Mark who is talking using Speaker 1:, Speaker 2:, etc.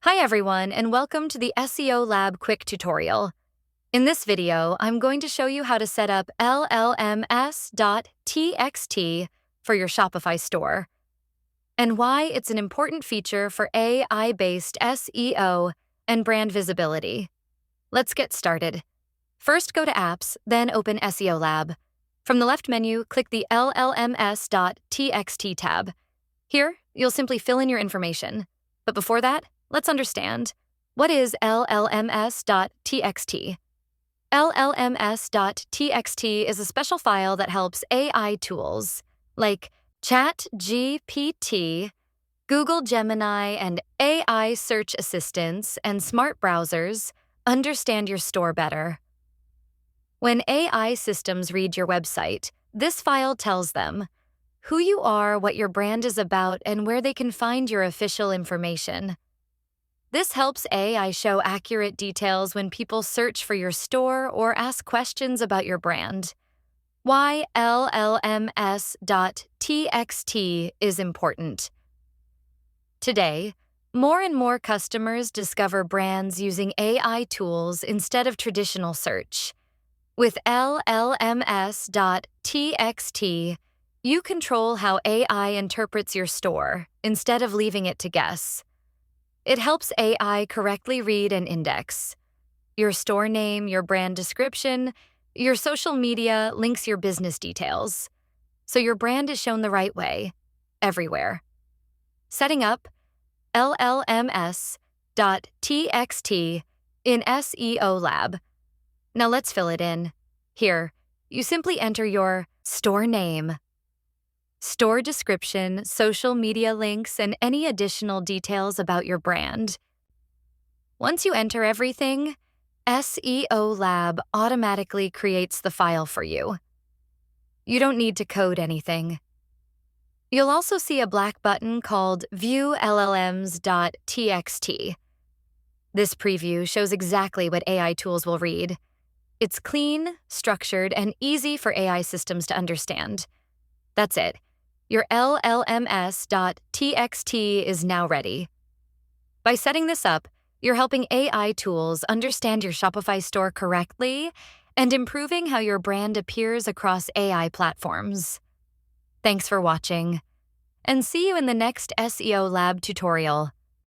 Speaker 1: Hi everyone, and welcome to the SEOLab quick tutorial. In this video, I'm going to show you how to set up LLMs.txt for your Shopify store, and why it's an important feature for AI-based SEO and brand visibility. Let's get started. First, go to Apps, then open SEOLab. From the left menu, click the LLMs.txt tab. Here, you'll simply fill in your information. But before that, let's understand, what is LLMs.txt? LLMs.txt is a special file that helps AI tools like ChatGPT, Google Gemini, and AI search assistants and smart browsers understand your store better. When AI systems read your website, this file tells them who you are, what your brand is about, and where they can find your official information. This helps AI show accurate details when people search for your store or ask questions about your brand. Why LLMs.txt is important. Today, more and more customers discover brands using AI tools instead of traditional search. With LLMs.txt, you control how AI interprets your store instead of leaving it to guess. It helps AI correctly read and index your store name, your brand description, your social media, links, your business details, so your brand is shown the right way, everywhere. Setting up LLMs.txt in SEOLab. Now let's fill it in. Here, you simply enter your store name, store description, social media links, and any additional details about your brand. Once you enter everything, SEOLab automatically creates the file for you. You don't need to code anything. You'll also see a black button called View LLMs.txt. This preview shows exactly what AI tools will read. It's clean, structured, and easy for AI systems to understand. That's it. Your LLMs.txt is now ready. By setting this up, you're helping AI tools understand your Shopify store correctly and improving how your brand appears across AI platforms. Thanks for watching, and see you in the next SEOLab tutorial.